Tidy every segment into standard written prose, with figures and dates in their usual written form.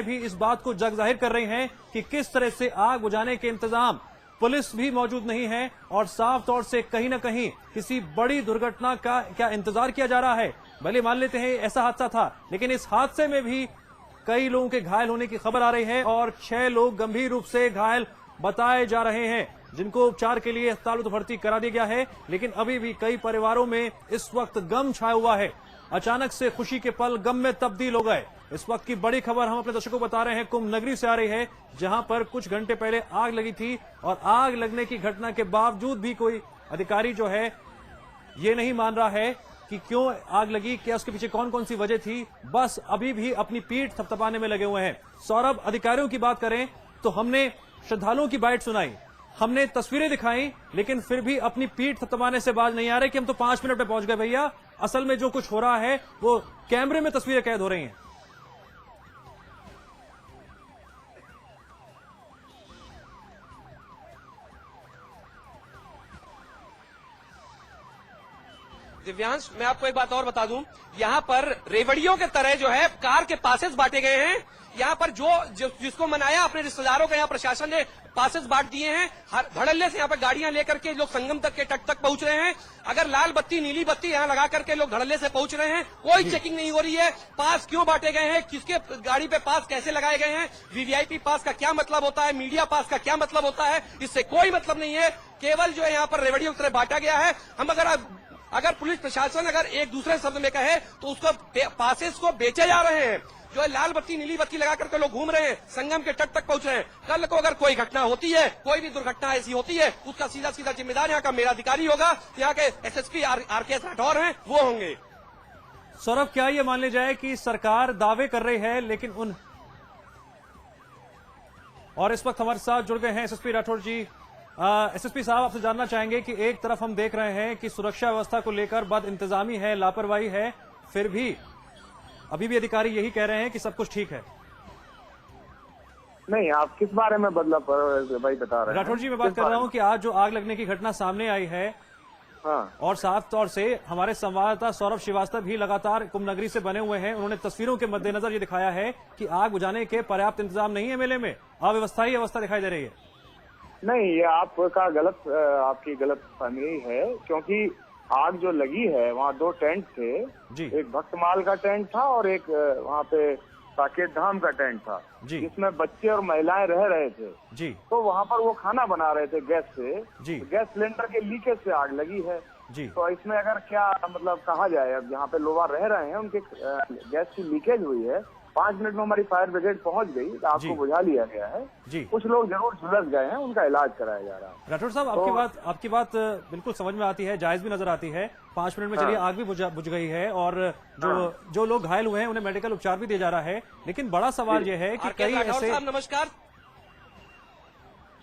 भी इस बात को जग जाहिर कर रही हैं कि किस तरह से आग बुझाने के इंतजाम, पुलिस भी मौजूद नहीं है और साफ तौर से कहीं न कहीं किसी बड़ी दुर्घटना का क्या इंतजार किया जा रहा है। भले मान लेते हैं ऐसा हादसा था, लेकिन इस हादसे में भी कई लोगों के घायल होने की खबर आ रही है और 6 लोग गंभीर रूप से घायल बताए जा रहे हैं, जिनको उपचार के लिए अस्पताल में भर्ती करा दिया गया है। लेकिन अभी भी कई परिवारों में इस वक्त गम छाया हुआ है। अचानक से खुशी के पल गम में तब्दील हो गए। इस वक्त की बड़ी खबर हम अपने दर्शकों को बता रहे हैं, कुंभ नगरी से आ रही है, जहां पर कुछ घंटे पहले आग लगी थी और आग लगने की घटना के बावजूद भी कोई अधिकारी जो है ये नहीं मान रहा है कि क्यों आग लगी, क्या उसके पीछे कौन कौन सी वजह थी। बस अभी भी अपनी पीठ थपथपाने में लगे हुए हैं। सौरभ, अधिकारियों की बात करें तो हमने श्रद्धालुओं की बाइट सुनाई, हमने तस्वीरें दिखाई, लेकिन फिर भी अपनी पीठ थपथपाने से बाज नहीं आ रहे कि हम तो 5 मिनट में पहुंच गए। भैया, असल में जो कुछ हो रहा है वो कैमरे में तस्वीरें कैद हो रही हैं। दिव्यांश, मैं आपको एक बात और बता दूं, यहाँ पर रेवड़ियों के तरह जो है कार के पासेस बांटे गए हैं। यहाँ पर जिसको मनाया अपने रिश्तेदारों को यहाँ प्रशासन ने पासेस बांट दिए हैं। धड़ल्ले से यहाँ पर गाड़ियां लेकर के लोग संगम तक के तट तक पहुंच रहे हैं। अगर लाल बत्ती नीली बत्ती यहाँ लगा करके लोग धड़ल्ले से पहुंच रहे हैं, कोई चेकिंग नहीं हो रही है। पास क्यों बांटे गए हैं, किसके गाड़ी पे पास कैसे लगाए गए हैं, वीवीआईपी पास का क्या मतलब होता है, मीडिया पास का क्या मतलब होता है, इससे कोई मतलब नहीं है। केवल जो है यहाँ पर रेवड़ियों की तरह बांटा गया है। हम अगर पुलिस प्रशासन अगर एक दूसरे शब्द में कहे तो उसको पासेस को बेचे जा रहे हैं। जो है लाल बत्ती नीली बत्ती लगा करके लोग घूम रहे हैं, संगम के तट तक पहुंच रहे हैं। कल को अगर कोई घटना होती है, कोई भी दुर्घटना ऐसी होती है, उसका सीधा सीधा जिम्मेदार यहाँ का मेरा अधिकारी होगा। यहाँ के एसएसपी आरके राठौर हैं, वो होंगे। सौरभ, क्या ये मान लिया जाए कि सरकार दावे कर रही है, लेकिन और इस वक्त हमारे साथ जुड़ गए हैं एसएसपी राठौर जी। एसएसपी साहब, आपसे जानना चाहेंगे कि एक तरफ हम देख रहे हैं कि सुरक्षा व्यवस्था को लेकर बद इंतजामी है, लापरवाही है, फिर भी अभी भी अधिकारी यही कह रहे हैं कि सब कुछ ठीक है। नहीं, आप किस बारे में बदला भाई बता रहे हैं? राठौर जी, मैं बात कर रहा हूं कि आज जो आग लगने की घटना सामने आई है, हाँ, और साफ तौर से हमारे संवाददाता सौरभ श्रीवास्तव भी लगातार कुंभ नगरी से बने हुए हैं। उन्होंने तस्वीरों के मद्देनजर ये दिखाया है कि आग बुझाने के पर्याप्त इंतजाम नहीं है, मेले में अव्यवस्था ही अवस्था दिखाई दे रही है। नहीं, ये आपकी गलत फहमी है, क्योंकि आग जो लगी है वहाँ 2 टेंट थे जी। एक भक्तमाल का टेंट था और एक वहाँ पे साकेत धाम का टेंट था, जिसमें बच्चे और महिलाएं रह रहे थे जी। तो वहाँ पर वो खाना बना रहे थे गैस से जी। गैस सिलेंडर के लीकेज से आग लगी है जी। तो इसमें अगर क्या मतलब कहा जाए, अब जहाँ पे लोग रह रहे हैं उनके गैस की लीकेज हुई है। 5 मिनट में हमारी फायर ब्रिगेड पहुंच गई, तो आग को बुझा लिया गया है जी। कुछ लोग जरूर झुलस गए हैं, उनका इलाज कराया जा रहा है। राठौर साहब, आपकी बात बिल्कुल समझ में आती है, जायज भी नजर आती है। 5 मिनट में चलिए आग भी बुझ गई है और जो लोग घायल हुए हैं उन्हें मेडिकल उपचार भी दिया जा रहा है। लेकिन बड़ा सवाल यह है कि कई ऐसे। नमस्कार।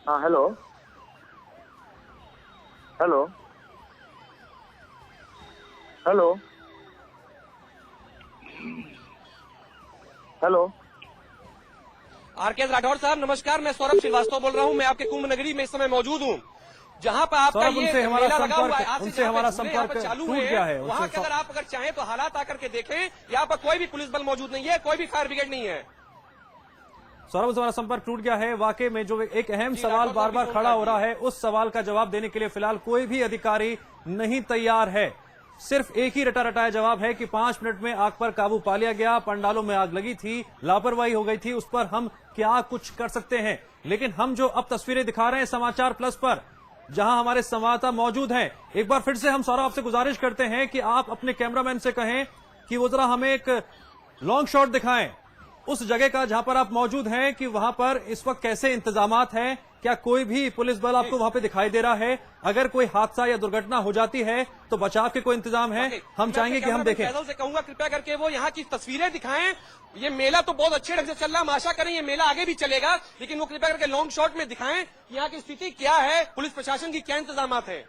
हाँ, hello hello hello hello RK Rathore साहब नमस्कार, मैं सौरभ श्रीवास्तव बोल रहा हूं। मैं आपके कुंभ नगरी में इस समय मौजूद हूं, जहां पर आपका ये मेला लगा हुआ है। उनसे हमारा संपर्क चालू टूट गया है। वहां के अगर आप चाहें तो हालात आकर के देखें। यहाँ पर कोई भी पुलिस बल मौजूद नहीं है, कोई भी फायर ब्रिगेड नहीं है। सौरभ, हमारा संपर्क टूट गया है। वाकई में जो एक अहम सवाल बार बार खड़ा हो रहा है, उस सवाल का जवाब देने के लिए फिलहाल कोई भी अधिकारी नहीं तैयार है। सिर्फ एक ही रटाया जवाब है कि 5 मिनट में आग पर काबू पा लिया गया, पंडालों में आग लगी थी, लापरवाही हो गई थी, उस पर हम क्या कुछ कर सकते हैं। लेकिन हम जो अब तस्वीरें दिखा रहे हैं समाचार प्लस पर, जहां हमारे संवाददाता मौजूद हैं, एक बार फिर से हम सौरभ आपसे गुजारिश करते हैं कि आप अपने कैमरामैन से कहें कि वो जरा हमें एक लॉन्ग शॉट दिखाएं उस जगह का जहां पर आप मौजूद हैं, कि वहां पर इस वक्त कैसे इंतजामात हैं, क्या कोई भी पुलिस बल आपको वहां पे दिखाई दे रहा है, अगर कोई हादसा या दुर्घटना हो जाती है तो बचाव के कोई इंतजाम है। हम चाहेंगे कि हम देखें। फैजल से कहूंगा कृपया करके वो यहाँ की तस्वीरें दिखाएं। ये मेला तो बहुत अच्छे ढंग से चल रहा है, हम आशा करें ये मेला आगे भी चलेगा, लेकिन वो कृपया करके लॉन्ग शॉट में दिखाएं यहाँ की स्थिति क्या है, पुलिस प्रशासन की क्या इंतजाम है।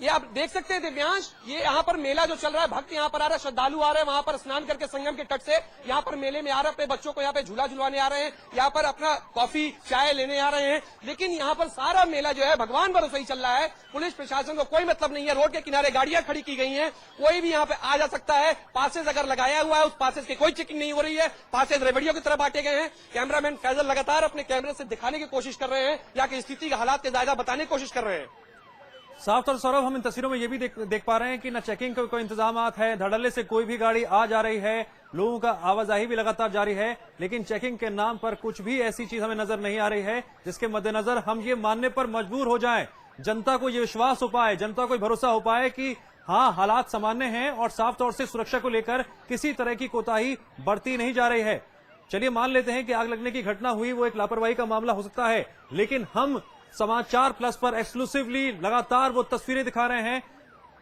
ये आप देख सकते हैं दिव्यांश, ये यहाँ पर मेला जो चल रहा है, भक्त यहाँ पर आ रहे हैं, श्रद्धालु आ रहे हैं, वहाँ पर स्नान करके संगम के तट से यहाँ पर मेले में आ रहे हैं, अपने बच्चों को यहाँ पे झूला झुलवाने आ रहे हैं, यहाँ पर अपना कॉफी चाय लेने आ रहे हैं। लेकिन यहाँ पर सारा मेला जो है भगवान भरोसे ही चल रहा है। पुलिस प्रशासन को कोई मतलब नहीं है। रोड के किनारे गाड़ियां खड़ी की गई हैं, कोई भी यहाँ पे आ जा सकता है। पासेज अगर लगाया हुआ है, उस पासेज की कोई चेकिंग नहीं हो रही है। पासेज रेवड़ियों की तरह बांटे गए हैं। कैमरामैन फैजल लगातार अपने कैमरे से दिखाने की कोशिश कर रहे हैं, यहाँ की स्थिति का हालात के जायजा बताने की कोशिश कर रहे हैं। साफ तौर सौरभ, हम इन तस्वीरों में ये भी देख पा रहे हैं कि न चेकिंग का कोई इंतजाम है, धड़ल्ले से कोई भी गाड़ी आ जा रही है, लोगों का आवाजाही भी लगातार जारी है, लेकिन चेकिंग के नाम पर कुछ भी ऐसी चीज हमें नजर नहीं आ रही है जिसके मद्देनजर हम ये मानने पर मजबूर हो जाएं, जनता को ये विश्वास हो पाए, जनता को भरोसा हो पाए कि हाँ, हालात सामान्य हैं और साफ तौर से सुरक्षा को लेकर किसी तरह की कोताही बढ़ती नहीं जा रही है। चलिए मान लेते हैं कि आग लगने की घटना हुई, वो एक लापरवाही का मामला हो सकता है, लेकिन हम समाचार प्लस पर एक्सक्लूसिवली लगातार वो तस्वीरें दिखा रहे हैं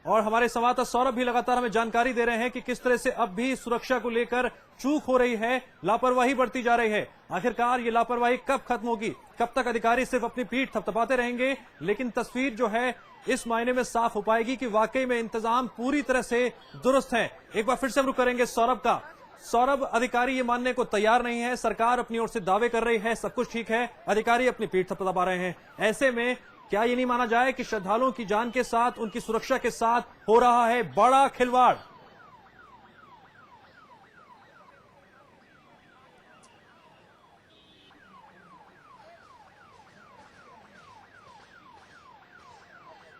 और हमारे संवाददाता सौरभ भी लगातार हमें जानकारी दे रहे हैं कि किस तरह से अब भी सुरक्षा को लेकर चूक हो रही है, लापरवाही बढ़ती जा रही है। आखिरकार ये लापरवाही कब खत्म होगी, कब तक अधिकारी सिर्फ अपनी पीठ थपथपाते रहेंगे, लेकिन तस्वीर जो है इस मायने में साफ हो पाएगी कि वाकई में इंतजाम पूरी तरह से दुरुस्त है। एक बार फिर से हम रुक करेंगे सौरभ का। सौरभ, अधिकारी ये मानने को तैयार नहीं है, सरकार अपनी ओर से दावे कर रही है सब कुछ ठीक है, अधिकारी अपनी पीठ थपथपा रहे हैं। ऐसे में क्या ये नहीं माना जाए कि श्रद्धालुओं की जान के साथ, उनकी सुरक्षा के साथ हो रहा है बड़ा खिलवाड़?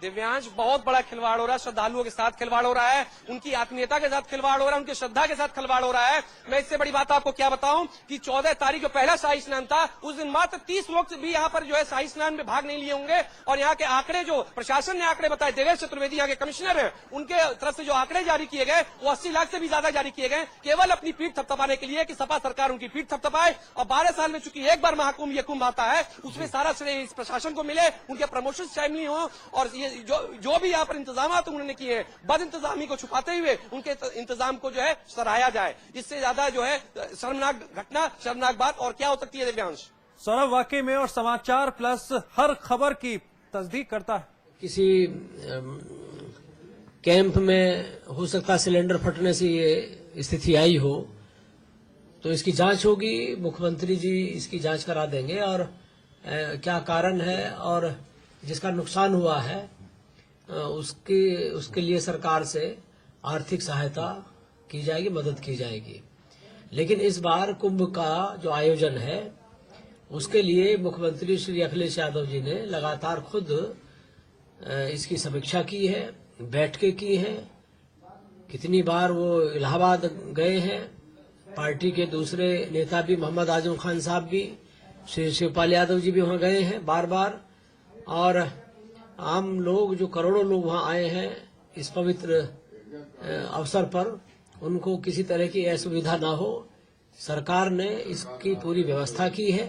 दिव्यांश, बहुत बड़ा खिलवाड़ हो रहा है, श्रद्धालुओं के साथ खिलवाड़ हो रहा है, उनकी आत्मीयता के साथ खिलवाड़ हो रहा है, उनकी श्रद्धा के साथ खिलवाड़ हो रहा है। मैं इससे बड़ी बात आपको क्या बताऊं कि 14 तारीख जो पहला शाही स्नान था, उस दिन मात्र 30 लोग भी यहाँ पर जो है शाही स्नान में भाग नहीं लिए होंगे। और यहाँ के आंकड़े जो प्रशासन ने आंकड़े बताए, देवेश चतुर्वेदी यहाँ के कमिश्नर है, उनके तरफ से जो आंकड़े जारी किए गए वो 80 लाख से भी ज्यादा जारी किए गए, केवल अपनी पीठ थपथपाने के लिए कि सपा सरकार उनकी पीठ थपथपाए। और 12 साल में चूंकि एक बार महाकुंभ ये कुंभ आता है, उसमें सारा श्रेय इस प्रशासन को मिले, उनके प्रमोशन शामिल हो और ये जो भी यहाँ पर इंतजाम उन्होंने किए हैं, बद इंतजामी को छुपाते हुए उनके इंतजाम को जो है सराहाया जाए। इससे ज्यादा जो है शर्मनाक घटना, शर्मनाक बात और क्या हो सकती है दिव्यांश? सौरभ, वाकई में और समाचार प्लस हर खबर की तस्दीक करता है। किसी कैंप में हो सकता है सिलेंडर फटने से ये स्थिति आई हो, तो इसकी जांच होगी, मुख्यमंत्री जी इसकी जांच करा देंगे और क्या कारण है और जिसका नुकसान हुआ है उसके लिए सरकार से आर्थिक सहायता की जाएगी, मदद की जाएगी। लेकिन इस बार कुंभ का जो आयोजन है उसके लिए मुख्यमंत्री श्री अखिलेश यादव जी ने लगातार खुद इसकी समीक्षा की है, बैठकें की हैं, कितनी बार वो इलाहाबाद गए हैं, पार्टी के दूसरे नेता भी मोहम्मद आजम खान साहब भी, श्री शिवपाल यादव जी भी वहां गए हैं बार बार। और आम लोग जो करोड़ों लोग वहां आए हैं इस पवित्र अवसर पर, उनको किसी तरह की असुविधा ना हो, सरकार ने इसकी पूरी व्यवस्था की है।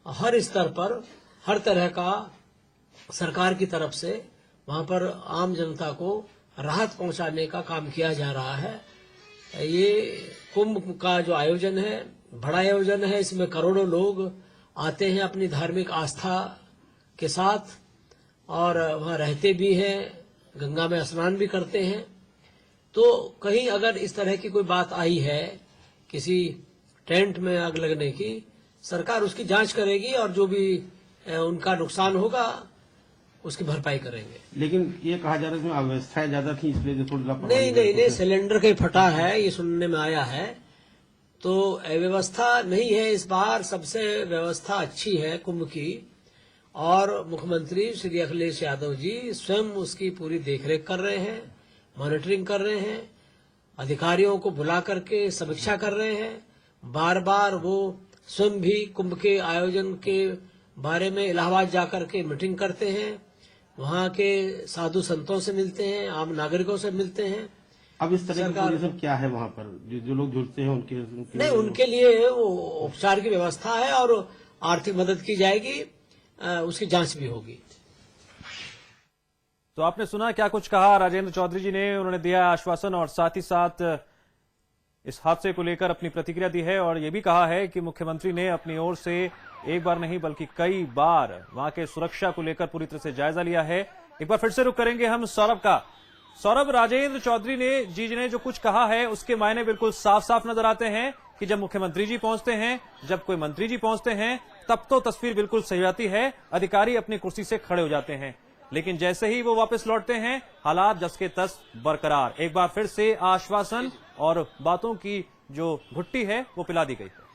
हर स्तर पर हर तरह का सरकार की तरफ से वहां पर आम जनता को राहत पहुंचाने का काम किया जा रहा है। ये कुंभ का जो आयोजन है बड़ा आयोजन है, इसमें करोड़ों लोग आते हैं अपनी धार्मिक आस्था के साथ और वहां रहते भी हैं, गंगा में स्नान भी करते हैं। तो कहीं अगर इस तरह की कोई बात आई है किसी टेंट में आग लगने की, सरकार उसकी जांच करेगी और जो भी उनका नुकसान होगा उसकी भरपाई करेंगे। लेकिन ये कहा जा रहा है अव्यवस्थाएं ज्यादा थी इसलिए थोड़ा नहीं, सिलेंडर कहीं फटा है ये सुनने में आया है, तो अव्यवस्था नहीं है। इस बार सबसे व्यवस्था अच्छी है कुंभ की और मुख्यमंत्री श्री अखिलेश यादव जी स्वयं उसकी पूरी देखरेख कर रहे हैं, मॉनिटरिंग कर रहे हैं, अधिकारियों को बुला करके समीक्षा कर रहे हैं। बार बार वो स्वयं भी कुंभ के आयोजन के बारे में इलाहाबाद जाकर के मीटिंग करते हैं, वहां के साधु संतों से मिलते हैं, आम नागरिकों से मिलते हैं। अब इस तरह का सब क्या है वहां पर जो लोग जुड़ते हैं उनके नहीं, उनके लिए वो उपचार की व्यवस्था है और आर्थिक मदद की जाएगी, उसकी जांच भी होगी। तो आपने सुना क्या कुछ कहा राजेंद्र चौधरी जी ने, उन्होंने दिया आश्वासन और साथ ही साथ इस हादसे को लेकर अपनी प्रतिक्रिया दी है और यह भी कहा है कि मुख्यमंत्री ने अपनी ओर से एक बार नहीं बल्कि कई बार वहां के सुरक्षा को लेकर पूरी तरह से जायजा लिया है। एक बार फिर से रुक करेंगे हम सौरभ का। सौरभ, राजेंद्र चौधरी ने जो कुछ कहा है उसके मायने बिल्कुल साफ साफ नजर आते हैं कि जब मुख्यमंत्री जी पहुंचते हैं, जब कोई मंत्री जी पहुंचते हैं, तब तो तस्वीर बिल्कुल सही जाती है, अधिकारी अपनी कुर्सी से खड़े हो जाते हैं, लेकिन जैसे ही वो वापस लौटते हैं हालात जस के तस बरकरार। एक बार फिर से आश्वासन और बातों की जो घुट्टी है वो पिला दी गई है।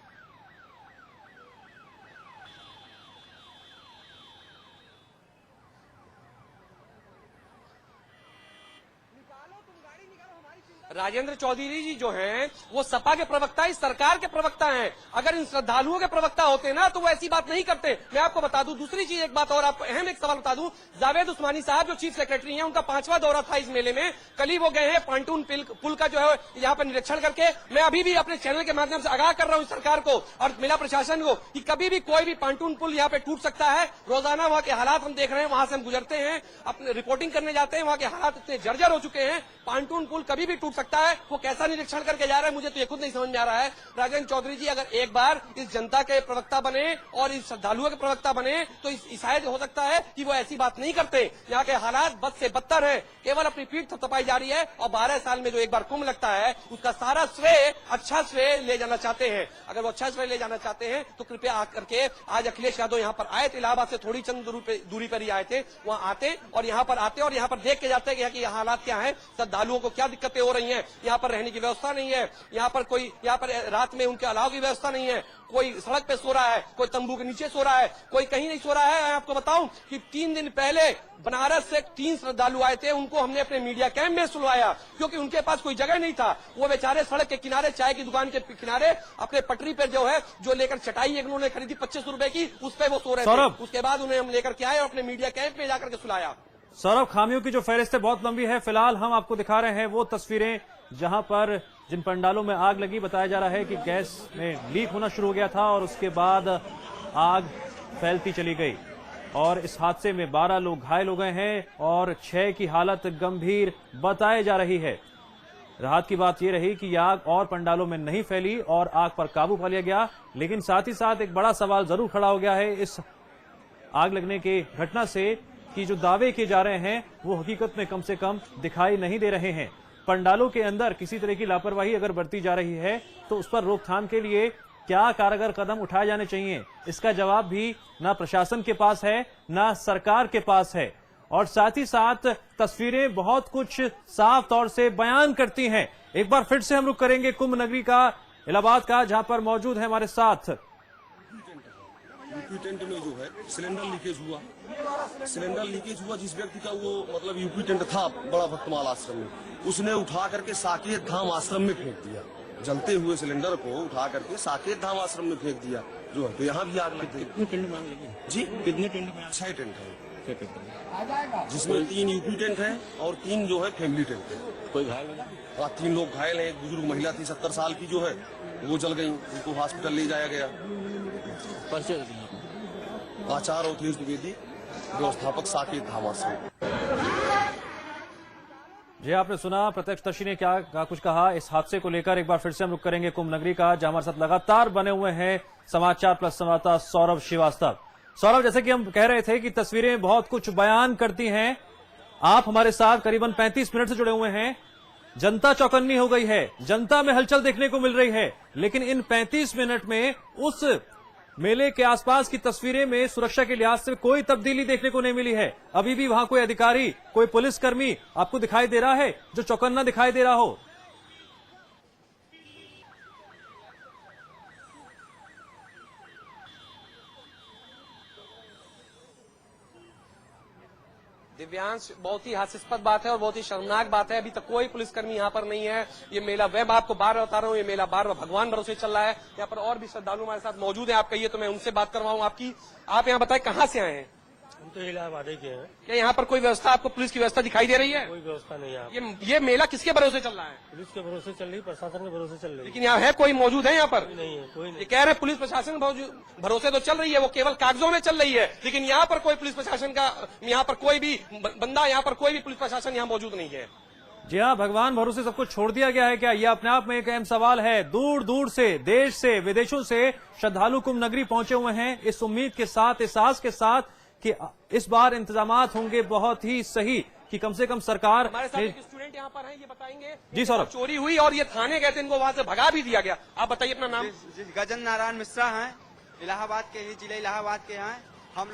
राजेंद्र चौधरी जी जो हैं वो सपा के प्रवक्ता, इस सरकार के प्रवक्ता हैं। अगर इन श्रद्धालुओं के प्रवक्ता होते ना तो वो ऐसी बात नहीं करते। मैं आपको बता दूं दूसरी चीज, एक बात और आपको अहम एक सवाल बता दूं। जावेद उस्मानी साहब जो चीफ सेक्रेटरी हैं, उनका 5वां दौरा था इस मेले में। कल ही वो गए हैं पांटून पुल का जो है यहाँ पर निरीक्षण करके। मैं अभी भी अपने चैनल के माध्यम से आगाह कर रहा हूँ सरकार को और मेला प्रशासन को कि कभी भी कोई भी पांटून पुल यहाँ पे टूट सकता है। रोजाना वहाँ के हालात हम देख रहे हैं, वहां से हम गुजरते हैं, अपने रिपोर्टिंग करने जाते हैं, वहाँ के हालात इतने जर्जर हो चुके हैं, पांटून पुल कभी भी टूट सकता है। वो कैसा निरीक्षण करके जा रहा है मुझे तो ये खुद नहीं समझ में आ रहा है। राजेंद्र चौधरी जी अगर एक बार इस जनता के प्रवक्ता बने और इस श्रद्धालुओं के प्रवक्ता बने तो शायद हो सकता है कि वो ऐसी बात नहीं करते। यहाँ के हालात बद से बदतर है, केवल अपनी पीठ थपथपाई जा रही है और 12 साल में जो एक बार कुंभ लगता है उसका सारा श्रेय, अच्छा श्रेय ले जाना चाहते हैं। अगर वो अच्छा श्रेय ले जाना चाहते हैं तो कृपया आकर के आज अखिलेश यादव यहाँ पर आए थे, इलाहाबाद से थोड़ी चंद दूरी पर ही आए थे, वहाँ आते और यहाँ पर आते और यहाँ पर देख के जाते हैं कि हालात क्या है, श्रद्धालुओं को क्या दिक्कतें हो रही हैं। यहाँ पर रहने की व्यवस्था नहीं है, यहाँ पर रात में उनके अलाव की व्यवस्था नहीं है, कोई सड़क पे सो रहा है, कोई तंबू के नीचे सो रहा है, कोई कहीं नहीं सो रहा है। मैं आपको बताऊं कि 3 दिन पहले बनारस से 3 श्रद्धालु आए थे, उनको हमने अपने मीडिया कैंप में सुलवाया क्योंकि उनके पास कोई जगह नहीं था। वो बेचारे सड़क के किनारे, चाय की दुकान के किनारे अपने पटरी पर जो है जो लेकर चटाई एक उन्होंने खरीदी 25 रुपए की, उस पर वो सो रहे थे। उसके बाद उन्हें हम लेकर के आए और अपने मीडिया कैंप में जाकर के सुलाया। सौरभ, खामियों की जो फहरिस्त है बहुत लंबी है। फिलहाल हम आपको दिखा रहे हैं वो तस्वीरें जहां पर जिन पंडालों में आग लगी। बताया जा रहा है कि गैस में लीक होना शुरू हो गया था और उसके बाद आग फैलती चली गई और इस हादसे में 12 लोग घायल हो गए हैं और 6 की हालत गंभीर बताई जा रही है। राहत की बात यह रही कि आग और पंडालों में नहीं फैली और आग पर काबू पा लिया गया, लेकिन साथ ही साथ एक बड़ा सवाल जरूर खड़ा हो गया है इस आग लगने की घटना से कि जो दावे किए जा रहे हैं वो हकीकत में कम से कम दिखाई नहीं दे रहे हैं। पंडालों के अंदर किसी तरह की लापरवाही अगर बरती जा रही है तो उस पर रोकथाम के लिए क्या कारगर कदम उठाए जाने चाहिए, इसका जवाब भी ना प्रशासन के पास है ना सरकार के पास है। और साथ ही साथ तस्वीरें बहुत कुछ साफ तौर से बयान करती हैं। एक बार फिर से हम रुक करेंगे कुंभ नगरी का, इलाहाबाद का, जहां पर मौजूद है हमारे साथ यूपी टेंट में जो है सिलेंडर लीकेज हुआ जिस व्यक्ति का वो मतलब यूपी टेंट था बड़ा भक्तमाल आश्रम में, उसने उठा करके साकेत धाम आश्रम में फेंक दिया। जलते हुए सिलेंडर को उठा करके साकेत धाम आश्रम में फेंक दिया जो है, तो यहाँ भी आग लग गई। कितने टेंट में जी? कितने टेंट में? 6 टेंट है जिसमें 3 यूपी टेंट है और 3 जो है फैमिली टेंट है। कोई घायल? 3 लोग घायल है। एक बुजुर्ग महिला थी 70 साल की जो है वो जल गई, उनको हॉस्पिटल ले जाया गया। आचार्य अवधेश द्विवेदी, व्यवस्थापक साकेत धाम आश्रम। जी, आपने सुना प्रत्यक्षदर्शी ने क्या कुछ कहा इस हादसे को लेकर। एक बार फिर से हम रुक करेंगे कुंभ नगरी का, जहां हमारे साथ लगातार बने हुए हैं समाचार प्लस संवाददाता सौरभ श्रीवास्तव। सौरभ, जैसे कि हम कह रहे थे कि तस्वीरें बहुत कुछ बयान करती हैं। आप हमारे साथ करीबन 35 मिनट से जुड़े हुए हैं। जनता चौकन्नी हो गई है, जनता में हलचल देखने को मिल रही है, लेकिन इन 35 मिनट में उस मेले के आसपास की तस्वीरें में सुरक्षा के लिहाज से कोई तब्दीली देखने को नहीं मिली है। अभी भी वहां कोई अधिकारी, कोई पुलिसकर्मी आपको दिखाई दे रहा है जो चौकन्ना दिखाई दे रहा हो? दिव्यांश, बहुत ही हास्यास्पद बात है और बहुत ही शर्मनाक बात है। अभी तक कोई पुलिसकर्मी यहाँ पर नहीं है। ये मेला, मैं आपको बार बता रहा हूँ, ये मेला बार भगवान भरोसे चल रहा है। यहाँ पर और भी श्रद्धालु हमारे साथ मौजूद हैं। आप कहिए तो मैं उनसे बात करवाऊँ आपकी। आप यहाँ बताएं कहाँ से आए हैं? हम तो इलाहाबाद के हैं। क्या यहाँ पर कोई व्यवस्था, आपको पुलिस की व्यवस्था दिखाई दे रही है? कोई व्यवस्था नहीं है। ये मेला किसके भरोसे चल रहा है? पुलिस के भरोसे चल रही, प्रशासन के भरोसे चल रही। लेकिन यहाँ है कोई मौजूद है यहाँ पर? नहीं है, कोई नहीं। ये कह रहे पुलिस प्रशासन भरोसे तो चल रही है, वो केवल कागजों में चल रही है, लेकिन यहाँ पर कोई पुलिस प्रशासन का, यहाँ पर कोई भी बंदा, यहाँ पर कोई भी पुलिस प्रशासन यहाँ मौजूद नहीं है। जी हाँ, भगवान भरोसे सब कुछ छोड़ दिया गया है क्या? यह अपने आप में एक अहम सवाल है। दूर दूर से, देश से, विदेशों से श्रद्धालु कुंभ नगरी पहुंचे हुए हैं इस उम्मीद के साथ, इस आस के साथ कि इस बार इंतजामात होंगे बहुत ही सही, कि कम से कम सरकार हमारे साथ एक स्टूडेंट यहाँ पर हैं, ये बताएंगे जी सौरभ। चोरी हुई और ये थाने गए थे, इनको वहां से भगा भी दिया गया। आप बताइए अपना नाम। गजन नारायण मिश्रा हैं, इलाहाबाद के ही, जिले इलाहाबाद के हैं। हम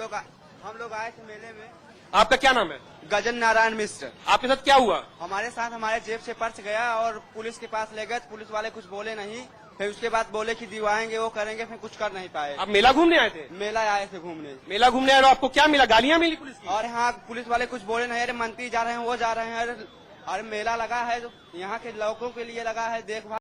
लोग आए थे मेले में। आपका क्या नाम है? गजन नारायण मिश्र। आपके साथ क्या हुआ? हमारे साथ हमारे जेब से पर्स गया और पुलिस के पास ले गए। पुलिस वाले कुछ बोले नहीं, फिर उसके बाद बोले कि दिवाएंगे, वो करेंगे, फिर कुछ कर नहीं पाए। आप मेला घूमने आए थे? मेला आए थे घूमने। मेला घूमने आए, आपको क्या मिला? गालियां मिली पुलिस की? और यहाँ पुलिस वाले कुछ बोले नहीं, अरे मंत्री जा रहे हैं, वो जा रहे हैं, अरे मेला लगा है, यहाँ के लोगों के लिए लगा है, देखभाल